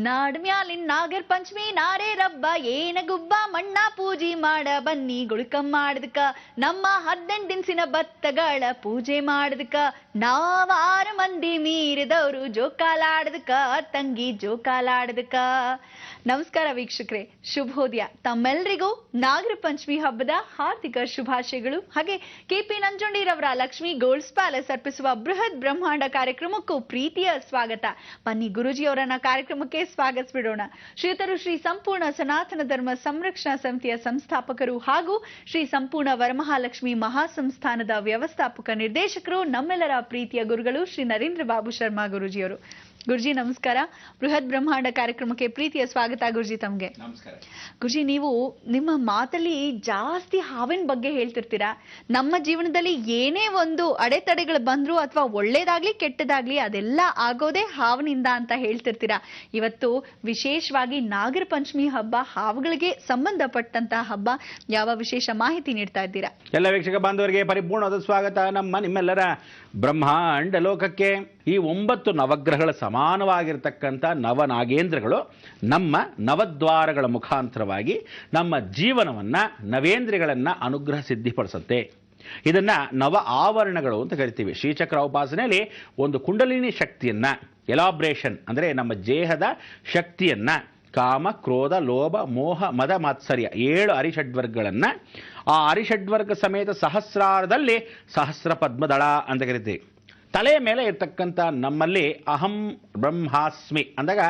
ನಾಡ್ ಮ್ಯಾಲಿನ್ ನಾಗರ ಪಂಚಮಿ ನಾರೇ ರಬ್ಬ ಏನ ಗುಬ್ಬ ಮಣ್ಣ ಪೂಜೆ ಮಾಡ ಬನ್ನಿ ಗುಳ್ಕಂ ಮಾಡದಕ್ಕ ನಮ್ಮ 18 ದಿನಸಿನ ಭತ್ತಗಳ ಪೂಜೆ ಮಾಡದಕ್ಕ ನಾವ್ 6 ಮಂದಿ ಮೀರಿದವರು ಜೋಕಾಲಾಡದಕ್ಕ ತಂಗಿ ಜೋಕಾಲಾಡದಕ್ಕ. ನಮಸ್ಕಾರ ವೀಕ್ಷಕರೇ, ಶುಭೋದಯ. ತಮ್ಮೆಲ್ಲರಿಗೂ ನಾಗರ ಪಂಚಮಿ ಹಬ್ಬದ ಹಾರ್ದಿಕ ಶುಭಾಶಯಗಳು. ಹಾಗೆ ಕೆಪಿ ನಂಜುಂಡಿರವರ ಲಕ್ಷ್ಮಿ ಗೋಲ್ಡ್ಸ್ ಪ್ಯಾಲೇಸ್ ಅರ್ಪಿಸುವ ಬೃಹತ್ ಬ್ರಹ್ಮಾಂಡ ಕಾರ್ಯಕ್ರಮಕ್ಕೂ ಪ್ರೀತಿಯ ಸ್ವಾಗತ. ಬನ್ನಿ ಗುರೂಜಿಯವರನ್ನ ಕಾರ್ಯಕ್ರಮಕ್ಕೆ ಸ್ವಾಗತಿಸಿಬಿಡೋಣ. ಶ್ರೀಯುತರು ಶ್ರೀ ಸಂಪೂರ್ಣ ಸನಾತನ ಧರ್ಮ ಸಂರಕ್ಷಣಾ ಸಮಿತಿಯ ಸಂಸ್ಥಾಪಕರು ಹಾಗೂ ಶ್ರೀ ಸಂಪೂರ್ಣ ವರಮಹಾಲಕ್ಷ್ಮಿ ಮಹಾಸಂಸ್ಥಾನದ ವ್ಯವಸ್ಥಾಪಕ ನಿರ್ದೇಶಕರು, ನಮ್ಮೆಲ್ಲರ ಪ್ರೀತಿಯ ಗುರುಗಳು ಶ್ರೀ ನರೇಂದ್ರ ಬಾಬು ಶರ್ಮಾ ಗುರೂಜಿಯವರು. ಗುರುಜಿ ನಮಸ್ಕಾರ. ಬೃಹತ್ ಬ್ರಹ್ಮಾಂಡ ಕಾರ್ಯಕ್ರಮಕ್ಕೆ ಪ್ರೀತಿಯ ಸ್ವಾಗತ ಗುರುಜಿ ತಮ್ಗೆ. ನಮಸ್ಕಾರ ಗುರುಜಿ, ನೀವು ನಿಮ್ಮ ಮಾತಲ್ಲಿ ಜಾಸ್ತಿ ಹಾವಿನ ಬಗ್ಗೆ ಹೇಳ್ತಿರ್ತೀರಾ. ನಮ್ಮ ಜೀವನದಲ್ಲಿ ಏನೇ ಒಂದು ಅಡೆತಡೆಗಳು ಬಂದ್ರು ಅಥವಾ ಒಳ್ಳೇದಾಗ್ಲಿ ಕೆಟ್ಟದಾಗ್ಲಿ ಅದೆಲ್ಲ ಆಗೋದೇ ಹಾವಿನಿಂದ ಅಂತ ಹೇಳ್ತಿರ್ತೀರಾ. ಇವತ್ತು ವಿಶೇಷವಾಗಿ ನಾಗರ ಪಂಚಮಿ ಹಬ್ಬ, ಹಾವುಗಳಿಗೆ ಸಂಬಂಧಪಟ್ಟಂತಹ ಹಬ್ಬ. ಯಾವ ವಿಶೇಷ ಮಾಹಿತಿ ನೀಡ್ತಾ ಇದ್ದೀರಾ? ಎಲ್ಲ ವೀಕ್ಷಕ ಬಾಂಧವರಿಗೆ ಪರಿಪೂರ್ಣವಾದ ಸ್ವಾಗತ ನಿಮ್ಮೆಲ್ಲರ ಬ್ರಹ್ಮಾಂಡ ಲೋಕಕ್ಕೆ. ಈ 9 ನವಗ್ರಹಗಳ ಸಮಾನವಾಗಿರ್ತಕ್ಕಂಥ ನವನಾಗೇಂದ್ರಗಳು ನಮ್ಮ ನವದ್ವಾರಗಳ ಮುಖಾಂತರವಾಗಿ ನಮ್ಮ ಜೀವನವನ್ನ ನವೇಂದ್ರಗಳನ್ನ ಅನುಗ್ರಹ ಸಿದ್ಧಿಪಡಿಸುತ್ತೆ. ಇದನ್ನ ನವ ಆವರಣಗಳು ಅಂತ ಕರಿತೀವಿ. ಶ್ರೀಚಕ್ರ ಉಪಾಸನೆಯಲ್ಲಿ ಒಂದು ಕುಂಡಲಿನಿ ಶಕ್ತಿಯನ್ನ, ಎಲಾಬ್ರೇಷನ್ ಅಂದ್ರೆ ನಮ್ಮ ದೇಹದ ಶಕ್ತಿಯನ್ನ, ಕಾಮ, ಕ್ರೋಧ, ಲೋಭ, ಮೋಹ, ಮದ, ಮಾತ್ಸರ್ಯ 7 ಅರಿಷಡ್ವರ್ಗಗಳನ್ನ ಆ ಅರಿಷಡ್ವರ್ಗ ಸಮೇತ ಸಹಸ್ರಾರದಲ್ಲಿ ಸಹಸ್ರ ಪದ್ಮದಳ ಅಂತ ಕರಿತೀವಿ. ತಲೆಯ ಮೇಲೆ ಇರ್ತಕ್ಕಂಥ ನಮ್ಮಲ್ಲಿ ಅಹಂ ಬ್ರಹ್ಮಾಸ್ಮಿ ಅಂದಾಗ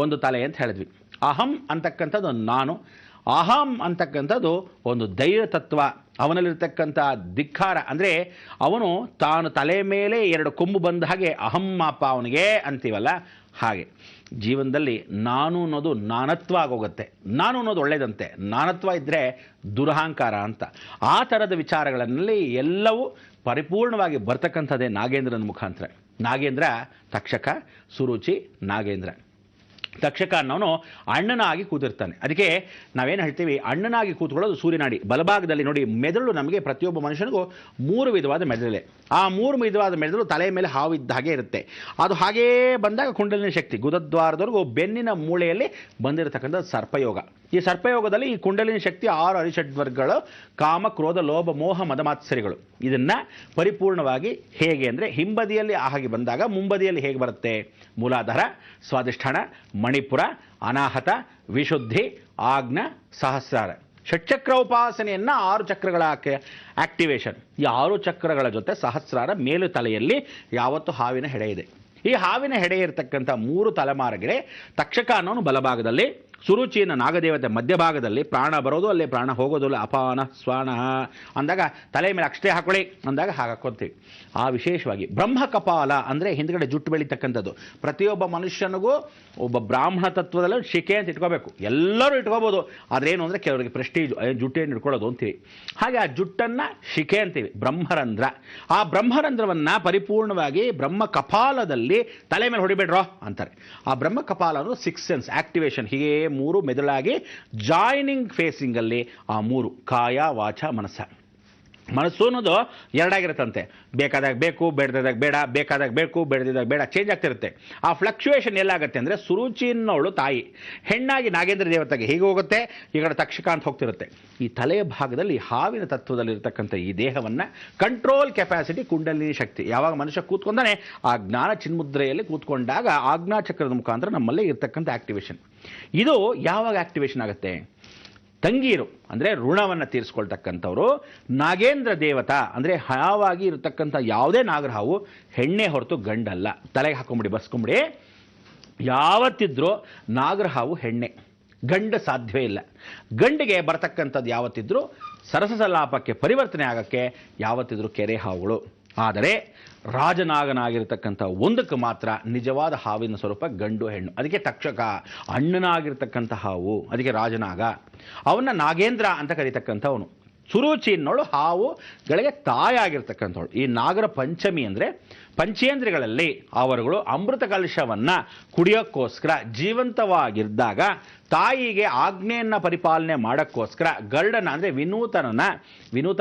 ಒಂದು ತಲೆ ಅಂತ ಹೇಳಿದ್ವಿ. ಅಹಂ ಅಂತಕ್ಕಂಥದ್ದು ನಾನು, ಅಹಂ ಅಂತಕ್ಕಂಥದ್ದು ಒಂದು ಧೈರ್ಯ ತತ್ವ, ಅವನಲ್ಲಿರ್ತಕ್ಕಂಥ ಧಿಕ್ಕಾರ ಅಂದರೆ ಅವನು ತಾನು ತಲೆ ಮೇಲೆ 2 ಕೊಂಬು ಬಂದ ಹಾಗೆ ಅಹಂ ಅಪ್ಪ ಅವನಿಗೆ ಅಂತೀವಲ್ಲ, ಹಾಗೆ ಜೀವನದಲ್ಲಿ ನಾನು ಅನ್ನೋದು ನಾನತ್ವ ಆಗೋಗುತ್ತೆ. ನಾನು ಅನ್ನೋದು ಒಳ್ಳೇದಂತೆ, ನಾನತ್ವ ಇದ್ದರೆ ದುರಹಂಕಾರ ಅಂತ. ಆ ಥರದ ವಿಚಾರಗಳಲ್ಲಿ ಎಲ್ಲವೂ ಪರಿಪೂರ್ಣವಾಗಿ ಬರ್ತಕ್ಕಂಥದ್ದೇ ನಾಗೇಂದ್ರನ ಮುಖಾಂತರ. ನಾಗೇಂದ್ರ ತಕ್ಷಕ, ಸುರುಚಿ, ನಾಗೇಂದ್ರ. ತಕ್ಷಕ ಅನ್ನೋನು ಅಣ್ಣನಾಗಿ ಕೂತಿರ್ತಾನೆ. ಅದಕ್ಕೆ ನಾವೇನು ಹೇಳ್ತೀವಿ, ಅಣ್ಣನಾಗಿ ಕೂತ್ಕೊಳ್ಳೋದು ಸೂರ್ಯನಾಡಿ. ಬಲಭಾಗದಲ್ಲಿ ನೋಡಿ, ಮೆದುಳು ನಮಗೆ ಪ್ರತಿಯೊಬ್ಬ ಮನುಷ್ಯನಿಗೂ 3 ವಿಧವಾದ ಮೆದುಳಿದೆ. ಆ 3 ವಿಧವಾದ ಮೆದುಳು ತಲೆಯ ಮೇಲೆ ಹಾವಿದ್ದ ಹಾಗೆ ಇರುತ್ತೆ. ಅದು ಹಾಗೇ ಬಂದಾಗ ಕುಂಡಲಿನಿ ಶಕ್ತಿ ಗುದದ್ವಾರದವರೆಗೂ ಬೆನ್ನಿನ ಮೂಳೆಯಲ್ಲಿ ಬಂದಿರತಕ್ಕಂಥ ಸರ್ಪಯೋಗ. ಈ ಸರ್ಪಯೋಗದಲ್ಲಿ ಈ ಕುಂಡಲಿನಿ ಶಕ್ತಿ 6 ಅರಿಷಡ್ವರ್ಗಗಳು, ಕಾಮ, ಕ್ರೋಧ, ಲೋಭ, ಮೋಹ, ಮದಮಾತ್ಸರಿಗಳು. ಇದನ್ನ ಪರಿಪೂರ್ಣವಾಗಿ ಹೇಗೆ ಅಂದರೆ, ಹಿಂಬದಿಯಲ್ಲಿ ಹಾಗೆ ಬಂದಾಗ ಮುಂಬದಿಯಲ್ಲಿ ಹೇಗೆ ಬರುತ್ತೆ? ಮೂಲಾಧಾರ, ಸ್ವಾಧಿಷ್ಠಾನ, ಮಣಿಪುರ, ಅನಾಹತ, ವಿಶುದ್ಧಿ, ಆಜ್ಞ, ಸಹಸ್ರಾರ. ಷಟ್ಚಕ್ರ ಉಪಾಸನೆಯನ್ನ 6 ಚಕ್ರಗಳ ಆಕ್ಟಿವೇಶನ್. ಈ 6 ಚಕ್ರಗಳ ಜೊತೆ ಸಹಸ್ರಾರ ಮೇಲು ತಲೆಯಲ್ಲಿ ಯಾವತ್ತು ಹಾವಿನ ಹೆಡೆ ಇದೆ. ಈ ಹಾವಿನ ಹೆಡೆ ಇರತಕ್ಕಂಥ 3 ತಲೆಮಾರಿಗೆ ತಕ್ಷಕ ಅನ್ನೋನು ಬಲಭಾಗದಲ್ಲಿ, ಸುರುಚಿಯನ್ನು ನಾಗದೇವತೆ ಮಧ್ಯಭಾಗದಲ್ಲಿ, ಪ್ರಾಣ ಬರೋದು ಅಲ್ಲೇ ಪ್ರಾಣ ಹೋಗೋದು ಅಲ್ಲ, ಅಪಾನ ಸ್ವಾನ ಅಂದಾಗ ತಲೆ ಮೇಲೆ ಅಕ್ಷತೆ ಹಾಕೊಳ್ಳಿ ಅಂದಾಗ ಹಾಕೊಂತೀವಿ. ಆ ವಿಶೇಷವಾಗಿ ಬ್ರಹ್ಮ ಕಪಾಲ ಅಂದರೆ ಹಿಂದ್ಗಡೆ ಜುಟ್ಟು ಬೆಳೀತಕ್ಕಂಥದ್ದು. ಪ್ರತಿಯೊಬ್ಬ ಮನುಷ್ಯನಿಗೂ ಒಬ್ಬ ಬ್ರಾಹ್ಮಣ ತತ್ವದಲ್ಲಿ ಶಿಕೆ ಅಂತ ಇಟ್ಕೋಬೇಕು. ಎಲ್ಲರೂ ಇಟ್ಕೋಬೋದು, ಆದ್ರೇನು ಅಂದರೆ ಕೆಲವರಿಗೆ ಪ್ರೆಸ್ಟೀಜ್, ಜುಟ್ಟೇನು ಇಟ್ಕೊಳ್ಳೋದು ಅಂತೀವಿ. ಹಾಗೆ ಆ ಜುಟ್ಟನ್ನು ಶಿಕೆ ಅಂತೀವಿ, ಬ್ರಹ್ಮರಂಧ್ರ. ಆ ಬ್ರಹ್ಮರಂಧ್ರವನ್ನು ಪರಿಪೂರ್ಣವಾಗಿ ಬ್ರಹ್ಮ ಕಪಾಲದಲ್ಲಿ ತಲೆ ಮೇಲೆ ಹೊಡಿಬೇಡ್ರೋ ಅಂತಾರೆ. ಆ ಬ್ರಹ್ಮ ಕಪಾಲ ಅನ್ನೋದು 6 ಸೆನ್ಸ್ ಆಕ್ಟಿವೇಶನ್. ಹೀಗೆ 3 ಮೆದುಳಾಗಿ ಜಾಯ್ನಿಂಗ್ ಫೇಸಿಂಗ್ ಅಲ್ಲಿ ಆ 3 ಕಾಯ, ವಾಚ, ಮನಸ್ಸ. ಮನಸ್ಸು ಅನ್ನೋದು 2 ಆಗಿರುತ್ತಂತೆ. ಬೇಕಾದಾಗ ಬೇಕು, ಬೇಡದಾಗ ಬೇಡ, ಬೇಕಾದಾಗ ಬೇಕು, ಬೇಡದಿದ್ದಾಗ ಬೇಡ, ಚೇಂಜ್ ಆಗ್ತಿರುತ್ತೆ. ಆ ಫ್ಲಕ್ಚುಯೇಷನ್ ಎಲ್ಲಾಗುತ್ತೆ ಅಂದರೆ, ಸುರುಚಿನವಳು ತಾಯಿ ಹೆಣ್ಣಾಗಿ ನಾಗೇಂದ್ರ ದೇವತೆಗೆ ಹೀಗೆ ಹೋಗುತ್ತೆ, ಈ ಕಡೆ ತಕ್ಷಕ ಅಂತ ಹೋಗ್ತಿರುತ್ತೆ. ಈ ತಲೆಯ ಭಾಗದಲ್ಲಿ ಹಾವಿನ ತತ್ವದಲ್ಲಿರ್ತಕ್ಕಂಥ ಈ ದೇಹವನ್ನು ಕಂಟ್ರೋಲ್ ಕೆಪಾಸಿಟಿ ಕುಂಡಲಿನಿ ಶಕ್ತಿ. ಯಾವಾಗ ಮನುಷ್ಯ ಕೂತ್ಕೊಂಡಾನೆ ಆ ಜ್ಞಾನ ಚಿನ್ಮುದ್ರೆಯಲ್ಲಿ ಕೂತ್ಕೊಂಡಾಗ ಆಜ್ಞಾಚಕ್ರದ ಮುಖಾಂತರ ನಮ್ಮಲ್ಲಿ ಇರ್ತಕ್ಕಂಥ ಆಕ್ಟಿವೇಶನ್. ಇದು ಯಾವಾಗ ಆಕ್ಟಿವೇಶನ್ ಆಗುತ್ತೆ? ತಂಗೀರು ಅಂದರೆ ಋಣವನ್ನು ತೀರಿಸ್ಕೊಳ್ತಕ್ಕಂಥವ್ರು. ನಾಗೇಂದ್ರ ದೇವತಾ ಅಂದರೆ ಹಾವಾಗಿ ಇರತಕ್ಕಂಥ ಯಾವುದೇ ನಾಗರಹಾವು ಹೆಣ್ಣೆ ಹೊರತು ಗಂಡಲ್ಲ. ತಲೆಗೆ ಹಾಕೊಂಬಿಡಿ, ಬಸ್ಕೊಂಬಿಡಿ. ಯಾವತ್ತಿದ್ರೂ ನಾಗರಹಾವು ಹೆಣ್ಣೆ, ಗಂಡ ಸಾಧ್ಯವೇ ಇಲ್ಲ. ಗಂಡಿಗೆ ಬರ್ತಕ್ಕಂಥದ್ದು ಯಾವತ್ತಿದ್ರೂ ಸರಸಸಲಾಪಕ್ಕೆ ಪರಿವರ್ತನೆ ಆಗೋಕ್ಕೆ ಯಾವತ್ತಿದ್ರೂ ಕೆರೆ ಹಾವುಗಳು. ಆದರೆ ರಾಜನಾಗನಾಗಿರ್ತಕ್ಕಂಥ ಒಂದಕ್ಕೆ ಮಾತ್ರ ನಿಜವಾದ ಹಾವಿನ ಸ್ವರೂಪ ಗಂಡು ಹೆಣ್ಣು. ಅದಕ್ಕೆ ತಕ್ಷಕ ಅಣ್ಣನಾಗಿರ್ತಕ್ಕಂಥ ಹಾವು, ಅದಕ್ಕೆ ರಾಜನಾಗ. ಅವನ್ನ ನಾಗೇಂದ್ರ ಅಂತ ಕರೀತಕ್ಕಂಥವನು. ಸುರುಚಿ ಅನ್ನೋಳು ಹಾವುಗಳಿಗೆ ತಾಯಾಗಿರ್ತಕ್ಕಂಥವಳು. ಈ ನಾಗರ ಪಂಚಮಿ ಅಂದರೆ ಪಂಚೇಂದ್ರಿಯಗಳಲ್ಲಿ ಅವರುಗಳು ಅಮೃತ ಕಲಶವನ್ನು ಕುಡಿಯೋಕ್ಕೋಸ್ಕರ ಜೀವಂತವಾಗಿದ್ದಾಗ ತಾಯಿಗೆ ಆಜ್ಞೆಯನ್ನು ಪರಿಪಾಲನೆ ಮಾಡೋಕ್ಕೋಸ್ಕರ ಗರುಡನ ಅಂದರೆ ವಿನೂತ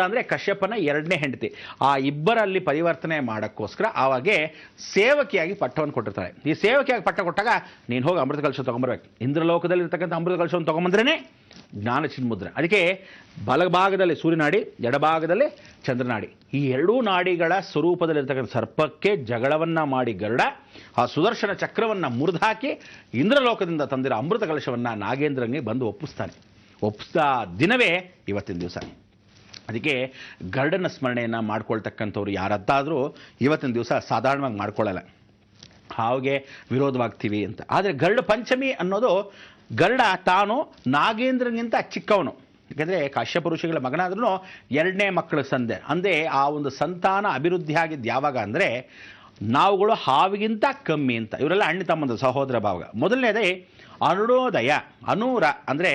ಅಂದರೆ ಕಶ್ಯಪನ ಎರಡನೇ ಹೆಂಡತಿ, ಆ ಇಬ್ಬರಲ್ಲಿ ಪರಿವರ್ತನೆ ಮಾಡೋಕ್ಕೋಸ್ಕರ ಅವಾಗೆ ಸೇವಕಿಯಾಗಿ ಪಟ್ಟವನ್ನು ಕೊಟ್ಟಿರ್ತಾರೆ. ಈ ಸೇವಕಿಯಾಗಿ ಪಟ್ಟ ಕೊಟ್ಟಾಗ ನೀನು ಹೋಗಿ ಅಮೃತ ಕಲಶ ತೊಗೊಂಬರ್ಬೇಕು. ಇಂದ್ರಲೋಕದಲ್ಲಿ ಇರ್ತಕ್ಕಂಥ ಅಮೃತ ಕಲಶವನ್ನು ತೊಗೊಂಬಂದ್ರೇ ಜ್ಞಾನ ಚಿನ್ಮುದ್ರೆ. ಅದಕ್ಕೆ ಬಲಭಾಗದಲ್ಲಿ ಸೂರ್ಯನಾಡಿ, ಎಡಭಾಗದಲ್ಲಿ ಚಂದ್ರನಾಡಿ, ಈ ಎರಡೂ ನಾಡಿಗಳ ಸ್ವರೂಪದಲ್ಲಿರ್ತಕ್ಕಂಥ ಸರ್ಪಕ್ಕೆ ಜಗಳವನ್ನು ಮಾಡಿ ಗರುಡ ಆ ಸುದರ್ಶನ ಚಕ್ರವನ್ನು ಮುರಿದಾಕಿ ಇಂದ್ರಲೋಕದಿಂದ ತಂದಿರೋ ಅಮೃತ ಕಲಶವನ್ನು ನಾಗೇಂದ್ರನಿಗೆ ಬಂದು ಒಪ್ಪಿಸಿದ ದಿನವೇ ಇವತ್ತಿನ ದಿವಸ. ಅದಕ್ಕೆ ಗರುಡನ ಸ್ಮರಣೆಯನ್ನು ಮಾಡ್ಕೊಳ್ತಕ್ಕಂಥವ್ರು ಯಾರದ್ದಾದರೂ ಇವತ್ತಿನ ದಿವಸ ಸಾಧಾರಣವಾಗಿ ಮಾಡ್ಕೊಳ್ಳಲ್ಲ, ಹಾವಿಗೆ ವಿರೋಧವಾಗ್ತೀವಿ ಅಂತ. ಆದರೆ ಗರುಡ ಪಂಚಮಿ ಅನ್ನೋದು ಗರುಡ ತಾನು ನಾಗೇಂದ್ರನಿಗಿಂತ ಚಿಕ್ಕವನು. ಯಾಕೆಂದರೆ ಕಾಶ್ಯಪ ಋಷಿಗಳ ಮಗನಾದ್ರೂ ಎರಡನೇ ಮಕ್ಕಳ ಸಂದೆ ಅಂದರೆ ಆ ಒಂದು ಸಂತಾನ ಅಭಿವೃದ್ಧಿ ಆಗಿದ್ದು ಯಾವಾಗ ಅಂದರೆ ನಾವುಗಳು ಹಾವಿಗಿಂತ ಕಮ್ಮಿ ಅಂತ. ಇವರೆಲ್ಲ ಅಣ್ಣ ತಮ್ಮಂದು ಸಹೋದರ ಭಾವ. ಮೊದಲನೇದೇ ಅರುಣೋದಯ. ಅನೂರ ಅಂದರೆ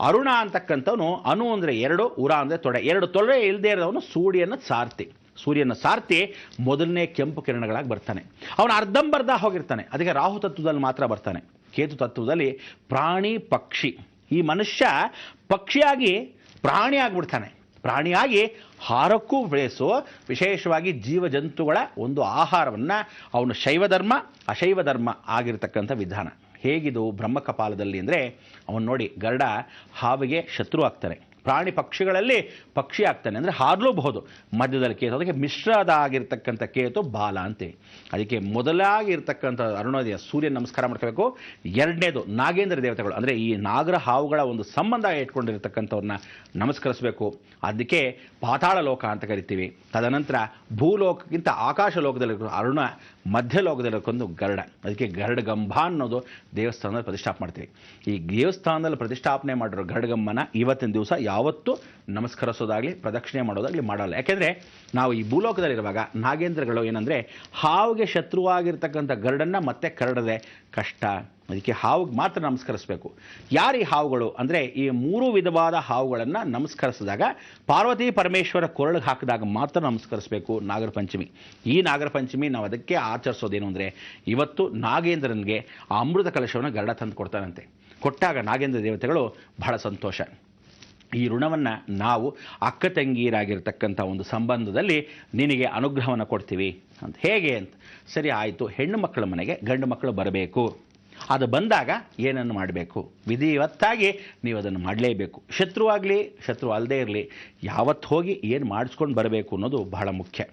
ಅರುಣ ಅಂತಕ್ಕಂಥವನು, ಅನು ಅಂದರೆ ಎರಡು, ಉರ ಅಂದರೆ ತೊಡೆ, ಎರಡು ತೊಡೆ ಇಲ್ಲದೆ ಇರೋವನು ಸೂರ್ಯನ ಸಾರ್ತಿ ಮೊದಲನೇ ಕೆಂಪು ಕಿರಣಗಳಾಗಿ ಬರ್ತಾನೆ. ಅವನು ಅರ್ಧಂಬರ್ಧ ಹೋಗಿರ್ತಾನೆ. ಅದಕ್ಕೆ ರಾಹು ತತ್ವದಲ್ಲಿ ಮಾತ್ರ ಬರ್ತಾನೆ. ಕೇತು ತತ್ವದಲ್ಲಿ ಪ್ರಾಣಿ ಪಕ್ಷಿ. ಈ ಮನುಷ್ಯ ಪಕ್ಷಿಯಾಗಿ ಪ್ರಾಣಿ ಆಗಿಬಿಡ್ತಾನೆ. ಪ್ರಾಣಿಯಾಗಿ ಹಾರಕ್ಕೂ ಬೆಳೆಸೋ ವಿಶೇಷವಾಗಿ ಜೀವಜಂತುಗಳ ಒಂದು ಆಹಾರವನ್ನು ಅವನು ಶೈವ ಧರ್ಮ ಅಶೈವ ಧರ್ಮ ಆಗಿರ್ತಕ್ಕಂಥ ವಿಧಾನ. ಹೇಗಿದು ಬ್ರಹ್ಮಕಪಾಲದಲ್ಲಿ ಅಂದರೆ ಅವನು ನೋಡಿ ಗರುಡ ಹಾವಿಗೆ ಶತ್ರು ಆಗ್ತಾನೆ, ಪ್ರಾಣಿ ಪಕ್ಷಿಗಳಲ್ಲಿ ಪಕ್ಷಿ ಆಗ್ತಾನೆ ಅಂದರೆ ಹಾರಲೂಬಹುದು. ಮಧ್ಯದಲ್ಲಿ ಕೇತು, ಅದಕ್ಕೆ ಮಿಶ್ರದಾಗಿರ್ತಕ್ಕಂಥ ಕೇತು ಬಾಲ ಅಂತೇಳಿ. ಅದಕ್ಕೆ ಮೊದಲಾಗಿ ಇರ್ತಕ್ಕಂಥ ಅರುಣೋದಯ ಸೂರ್ಯ ನಮಸ್ಕಾರ ಮಾಡ್ಕೋಬೇಕು. ಎರಡನೇದು ನಾಗೇಂದ್ರ ದೇವತೆಗಳು ಅಂದರೆ ಈ ನಾಗರ ಹಾವುಗಳ ಒಂದು ಸಂಬಂಧ ಇಟ್ಕೊಂಡಿರ್ತಕ್ಕಂಥವ್ರನ್ನ ನಮಸ್ಕರಿಸಬೇಕು. ಅದಕ್ಕೆ ಪಾತಾಳ ಲೋಕ ಅಂತ ಕರಿತೀವಿ. ತದನಂತರ ಭೂಲೋಕಕ್ಕಿಂತ ಆಕಾಶ ಲೋಕದಲ್ಲಿ ಅರುಣ, ಮಧ್ಯ ಲೋಕದಲ್ಲಿಕೊಂದು ಗರುಡ. ಅದಕ್ಕೆ ಗರುಡಗಂಬ ಅನ್ನೋದು ದೇವಸ್ಥಾನದಲ್ಲಿ ಪ್ರತಿಷ್ಠಾಪನೆ ಮಾಡ್ತೀವಿ. ಈ ದೇವಸ್ಥಾನದಲ್ಲಿ ಪ್ರತಿಷ್ಠಾಪನೆ ಮಾಡಿರೋ ಗರುಡಗಂಬನ ಇವತ್ತಿನ ದಿವಸ ಯಾವತ್ತೂ ನಮಸ್ಕರಿಸೋದಾಗಲಿ ಪ್ರದಕ್ಷಿಣೆ ಮಾಡೋದಾಗಲಿ ಮಾಡಲ್ಲ. ಯಾಕೆಂದರೆ ನಾವು ಈ ಭೂಲೋಕದಲ್ಲಿರುವಾಗ ನಾಗೇಂದ್ರಗಳು ಏನಂದರೆ ಹಾವಿಗೆ ಶತ್ರುವಾಗಿರ್ತಕ್ಕಂಥ ಗರುಡನ್ನು ಮತ್ತೆ ಕರಡದೆ ಕಷ್ಟ. ಅದಕ್ಕೆ ಹಾವಿಗೆ ಮಾತ್ರ ನಮಸ್ಕರಿಸಬೇಕು. ಯಾರು ಈ ಹಾವುಗಳು ಅಂದರೆ ಈ ಮೂರು ವಿಧವಾದ ಹಾವುಗಳನ್ನು ನಮಸ್ಕರಿಸಿದಾಗ ಪಾರ್ವತಿ ಪರಮೇಶ್ವರ ಕೊರಳಿಗೆ ಹಾಕಿದಾಗ ಮಾತ್ರ ನಮಸ್ಕರಿಸಬೇಕು ನಾಗರ ಪಂಚಮಿ. ಈ ನಾಗರ ಪಂಚಮಿ ನಾವು ಅದಕ್ಕೆ ಆಚರಿಸೋದೇನು ಅಂದರೆ ಇವತ್ತು ನಾಗೇಂದ್ರನಿಗೆ ಆ ಅಮೃತ ಕಲಶವನ್ನು ಗರುಡ ತಂದು ಕೊಡ್ತಾನಂತೆ. ಕೊಟ್ಟಾಗ ನಾಗೇಂದ್ರ ದೇವತೆಗಳು ಬಹಳ ಸಂತೋಷ. ಈ ಋಣವನ್ನು ನಾವು ಅಕ್ಕ ತಂಗಿಯರಾಗಿರ್ತಕ್ಕಂಥ ಒಂದು ಸಂಬಂಧದಲ್ಲಿ ನಿನಗೆ ಅನುಗ್ರಹವನ್ನು ಕೊಡ್ತೀವಿ ಅಂತ. ಹೇಗೆ ಅಂತ. ಸರಿ ಆಯಿತು, ಹೆಣ್ಣು ಮಕ್ಕಳ ಮನೆಗೆ ಗಂಡು ಮಕ್ಕಳು ಬರಬೇಕು. ಅದು ಬಂದಾಗ ಏನನ್ನು ಮಾಡಬೇಕು, ವಿಧಿವತ್ತಾಗಿ ನೀವು ಅದನ್ನು ಮಾಡಲೇಬೇಕು. ಶತ್ರು ಆಗಲಿ ಶತ್ರು ಅಲ್ಲದೇ ಇರಲಿ ಯಾವತ್ತು ಹೋಗಿ ಏನು ಮಾಡಿಸ್ಕೊಂಡು ಬರಬೇಕು ಅನ್ನೋದು ಬಹಳ ಮುಖ್ಯ.